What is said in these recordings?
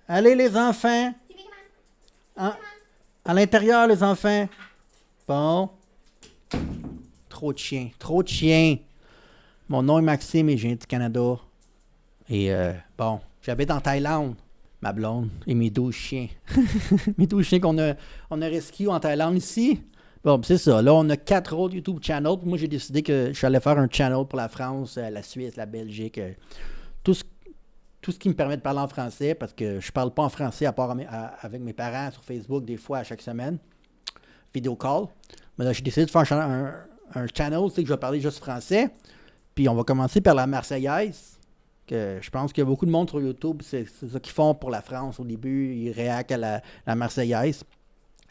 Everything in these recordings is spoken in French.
Allez, les enfants. En- à l'intérieur, les enfants. Bon. Trop de chiens. Trop de chiens. Mon nom est Maxime et je viens du Canada. Et bon, j'habite en Thaïlande. Ma blonde et mes 12 chiens. Mes 12 chiens on a rescue en Thaïlande ici. Bon, c'est ça. Là, on a 4 autres YouTube channels. Moi, j'ai décidé que je allais faire un channel pour la France, la Suisse, la Belgique. Tout ce, tout ce qui me permet de parler en français parce que je parle pas en français à part avec mes parents sur Facebook des fois à chaque semaine. Vidéo call. Mais là, j'ai décidé de faire un channel, tu sais, que je vais parler juste français. Puis on va commencer par la Marseillaise. Que je pense qu'il y a beaucoup de monde sur YouTube, c'est ça qu'ils font pour la France au début. Ils réactent à la Marseillaise,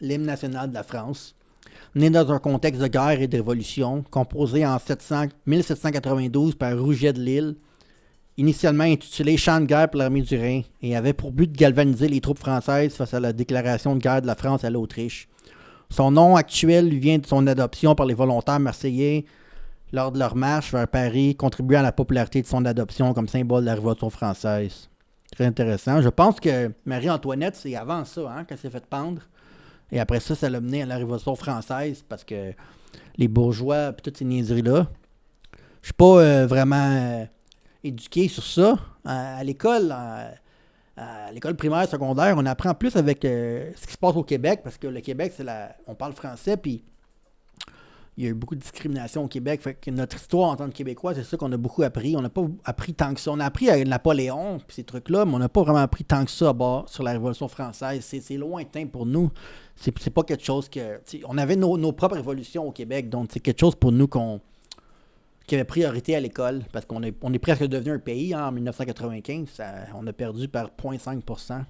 l'hymne national de la France. Né dans un contexte de guerre et de révolution, composé en 1792 par Rouget de Lille, initialement intitulé Chant de guerre pour l'armée du Rhin, et avait pour but de galvaniser les troupes françaises face à la déclaration de guerre de la France à l'Autriche. Son nom actuel lui vient de son adoption par les volontaires marseillais lors de leur marche vers Paris, contribuant à la popularité de son adoption comme symbole de la Révolution française. Très intéressant. Je pense que Marie-Antoinette, c'est avant ça, hein, qu'elle s'est fait pendre. Et après ça, ça l'a mené à la Révolution française parce que les bourgeois et toutes ces niaiseries-là. Je suis pas vraiment éduqué sur ça. À l'école, à l'école primaire, secondaire, on apprend plus avec ce qui se passe au Québec parce que le Québec, on parle français, puis il y a eu beaucoup de discrimination au Québec. Fait que notre histoire en tant que Québécois, c'est ça qu'on a beaucoup appris. On n'a pas appris tant que ça. On a appris à Napoléon puis ces trucs-là, mais on n'a pas vraiment appris tant que ça sur la Révolution française. C'est lointain pour nous. C'est pas quelque chose que... On avait nos propres révolutions au Québec, donc c'est quelque chose pour nous qui avait priorité à l'école, parce on est presque devenu un pays hein, en 1995. On a perdu par 0,5%.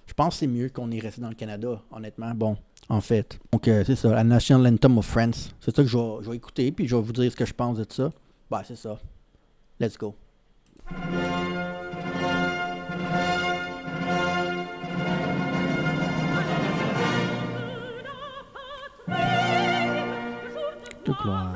Je pense que c'est mieux qu'on est resté dans le Canada, honnêtement. Bon, en fait. Donc, c'est ça, la National Anthem of France. C'est ça que je vais écouter, puis je vais vous dire ce que je pense de ça. Bah, c'est ça. Let's go. De gloire.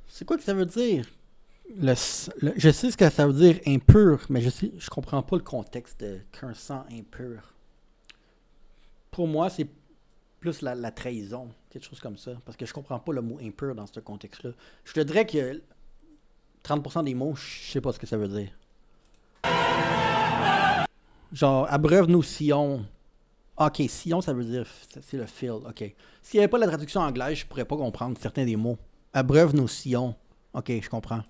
C'est quoi que ça veut dire? Je sais ce que ça veut dire impur, mais je comprends pas le contexte qu'un sang impur. Pour moi, c'est plus la trahison, quelque chose comme ça, parce que je comprends pas le mot impur dans ce contexte-là. Je te dirais que 30% des mots, je sais pas ce que ça veut dire. Genre, abreuve-nous Sion. Ok, Sion, ça veut dire, c'est le fil, ok. S'il n'y avait pas la traduction anglaise, je pourrais pas comprendre certains des mots. Abreuve-nous Sion. Ok, je comprends.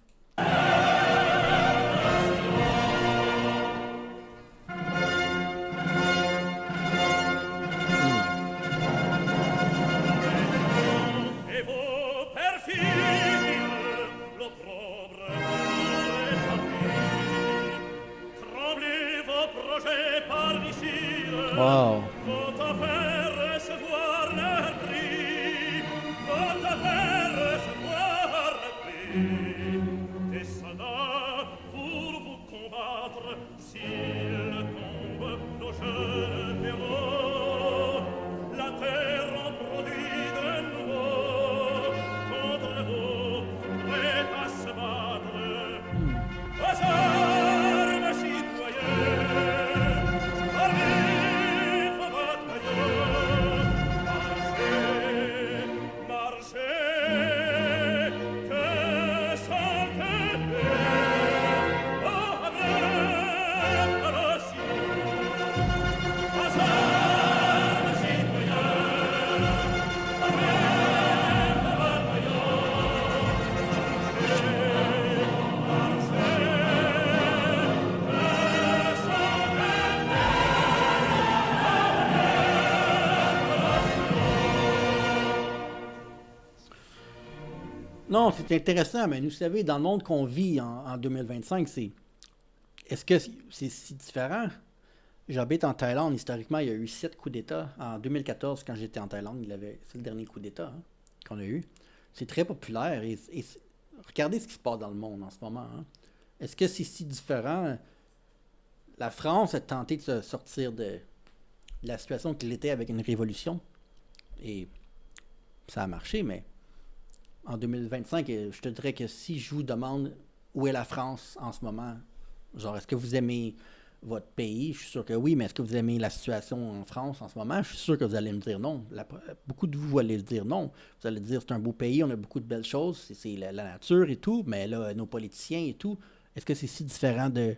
Wow. Non, c'est intéressant, mais vous savez, dans le monde qu'on vit en 2025, est-ce que c'est si différent? J'habite en Thaïlande. Historiquement, il y a eu 7 coups d'État. En 2014, quand j'étais en Thaïlande, c'est le dernier coup d'État hein, qu'on a eu. C'est très populaire. Regardez ce qui se passe dans le monde en ce moment. Hein. Est-ce que c'est si différent? La France a tenté de se sortir de la situation qu'il était avec une révolution. Et ça a marché, mais en 2025, je te dirais que si je vous demande où est la France en ce moment, genre, est-ce que vous aimez votre pays? Je suis sûr que oui, mais est-ce que vous aimez la situation en France en ce moment? Je suis sûr que vous allez me dire non. Beaucoup de vous allez dire non. Vous allez dire c'est un beau pays, on a beaucoup de belles choses, c'est la nature et tout, mais là, nos politiciens et tout, est-ce que c'est si différent de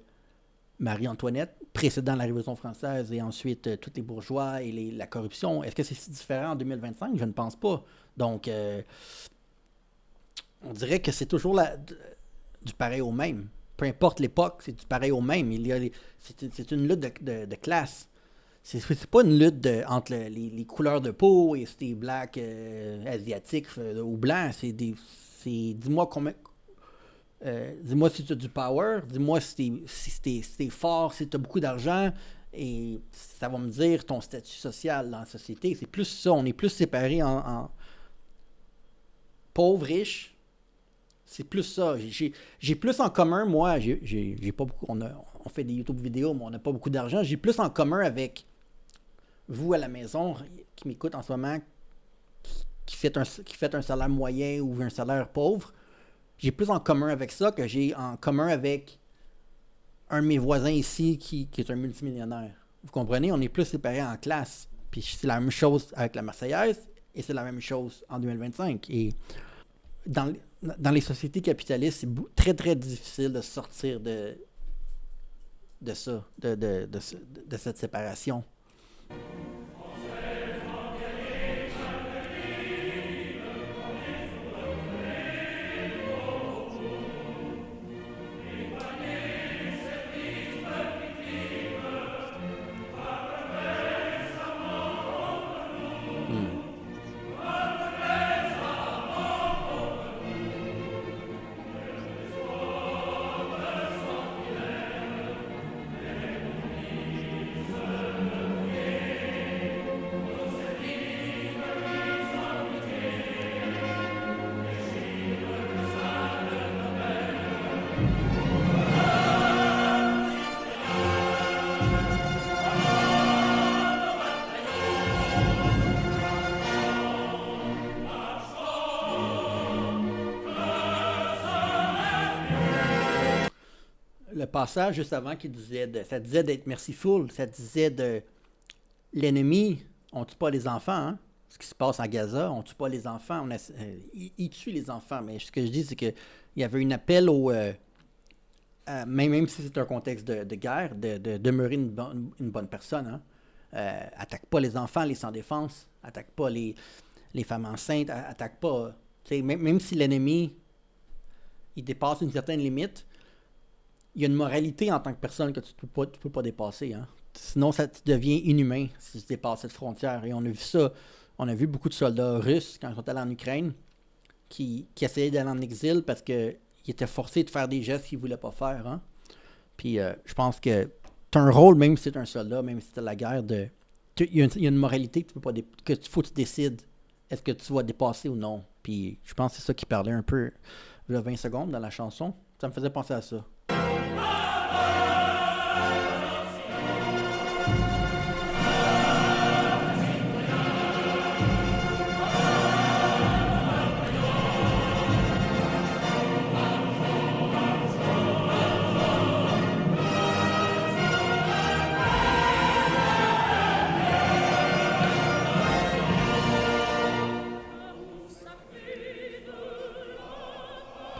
Marie-Antoinette, précédant la Révolution française et ensuite tous les bourgeois et la corruption? Est-ce que c'est si différent en 2025? Je ne pense pas. Donc, on dirait que c'est toujours du pareil au même. Peu importe l'époque, c'est du pareil au même. C'est une lutte de classe. C'est pas une lutte entre les couleurs de peau et si t'es black, asiatique ou blanc. Dis-moi dis-moi si tu as du power, dis-moi si t'es fort, si tu as beaucoup d'argent, et ça va me dire ton statut social dans la société. C'est plus ça, on est plus séparés en pauvres, riches. C'est plus ça. J'ai plus en commun, moi, j'ai pas beaucoup. On fait des YouTube vidéos, mais on n'a pas beaucoup d'argent. J'ai plus en commun avec vous à la maison qui m'écoute en ce moment, qui fait un salaire moyen ou un salaire pauvre. J'ai plus en commun avec ça que j'ai en commun avec un de mes voisins ici qui est un multimillionnaire. Vous comprenez? On est plus séparés en classe. Puis c'est la même chose avec la Marseillaise et c'est la même chose en 2025. Et dans, dans les sociétés capitalistes, c'est très très difficile de sortir de ça, de cette séparation. Hmm. Le passage juste avant qui disait ça disait d'être merciful, ça disait de l'ennemi, on tue pas les enfants, hein? Ce qui se passe à Gaza, on tue pas les enfants, ils tuent les enfants, mais ce que je dis c'est que il y avait un appel même si c'est un contexte de guerre, de demeurer une bonne personne. Hein? Attaque pas les enfants, les sans défense, attaque pas les femmes enceintes, attaque pas. Même si l'ennemi il dépasse une certaine limite, il y a une moralité en tant que personne que tu peux pas dépasser. Hein? Sinon, ça devient inhumain si tu dépasses cette frontière. Et on a vu ça. On a vu beaucoup de soldats russes quand ils sont allés en Ukraine qui essayaient d'aller en exil parce qu'ils étaient forcés de faire des gestes qu'ils ne voulaient pas faire. Hein? Puis je pense que tu as un rôle, même si tu es un soldat, même si tu es la guerre, il y a une moralité que tu peux pas que faut que tu décides est-ce que tu vas dépasser ou non. Puis je pense que c'est ça qui parlait un peu il y a 20 secondes dans la chanson. Ça me faisait penser à ça.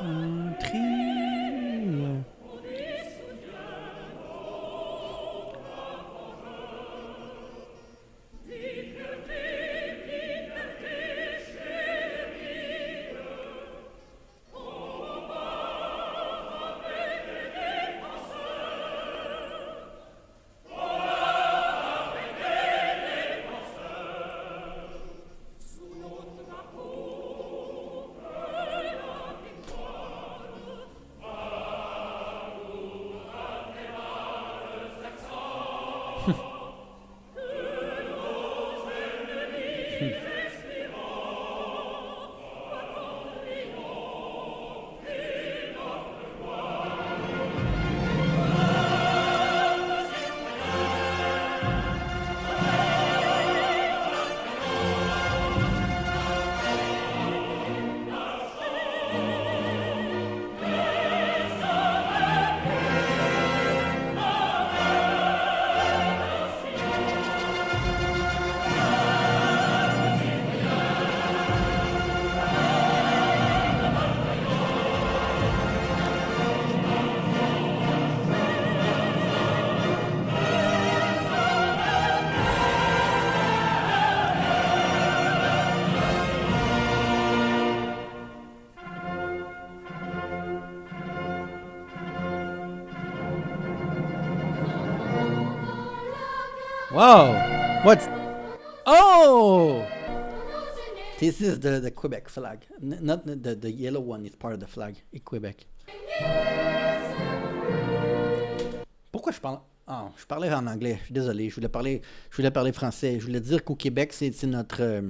Patrie. Wow! What's... Oh! This is the Quebec flag. Not the yellow one is part of the flag. Et Quebec. Pourquoi je parle... Ah, je parlais en anglais. Je suis désolé. Je voulais parler français. Je voulais dire qu'au Québec, c'est notre...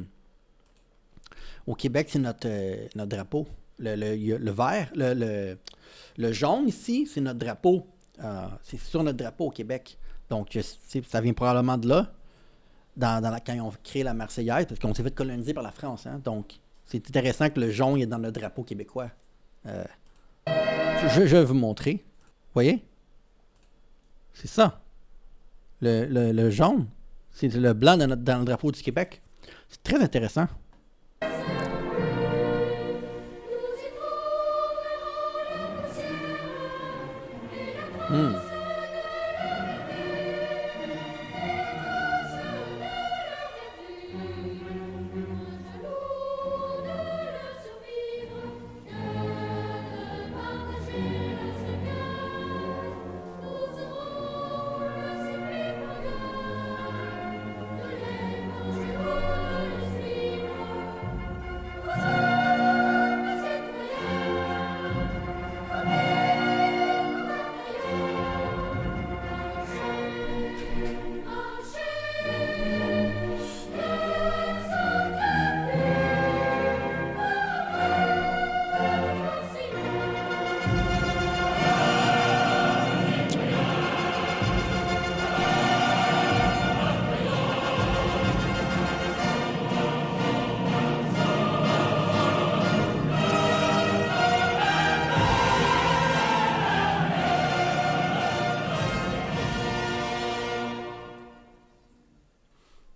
au Québec, c'est notre drapeau. Le vert, le jaune ici, c'est notre drapeau. C'est sur notre drapeau au Québec. Donc, ça vient probablement de là, quand ils ont créé la Marseillaise, parce qu'on s'est fait coloniser par la France. Hein? Donc, c'est intéressant que le jaune est dans le drapeau québécois. Euh, je vais vous montrer. Vous voyez? C'est ça. Le jaune, c'est le blanc dans le drapeau du Québec. C'est très intéressant. Hmm.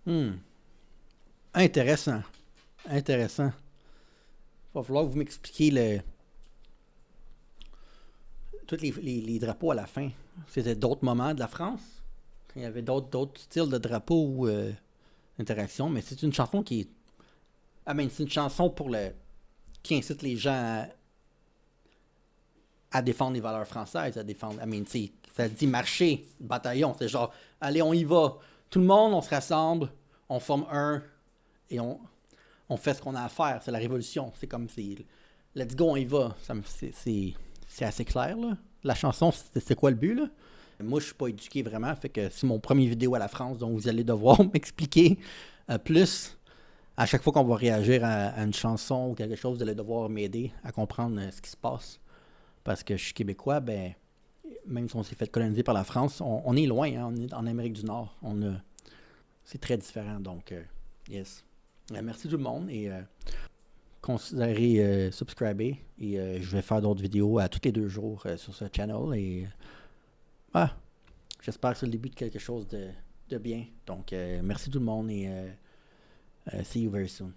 Hmm. Intéressant. Intéressant. Il va falloir que vous m'expliquiez tous les drapeaux à la fin. C'était d'autres moments de la France. Quand il y avait d'autres styles de drapeaux ou interactions. Mais c'est une chanson qui est. Ah ben, c'est une chanson qui incite les gens à défendre les valeurs françaises, à défendre. I mean, ça dit marcher, bataillon. C'est genre, allez, on y va. Tout le monde, on se rassemble, on forme et on fait ce qu'on a à faire. C'est la révolution. C'est comme, let's go, on y va. C'est assez clair, là. La chanson, c'est quoi le but, là? Moi, je suis pas éduqué vraiment, fait que c'est mon premier vidéo à la France, donc vous allez devoir m'expliquer plus. À chaque fois qu'on va réagir à une chanson ou quelque chose, vous allez devoir m'aider à comprendre ce qui se passe. Parce que je suis québécois, ben, même si on s'est fait coloniser par la France, on est loin, hein, on est en Amérique du Nord. C'est très différent, donc, yes. Merci tout le monde et considérez subscriber et je vais faire d'autres vidéos à tous les 2 jours sur ce channel et j'espère que c'est le début de quelque chose de bien. Donc, merci tout le monde et see you very soon.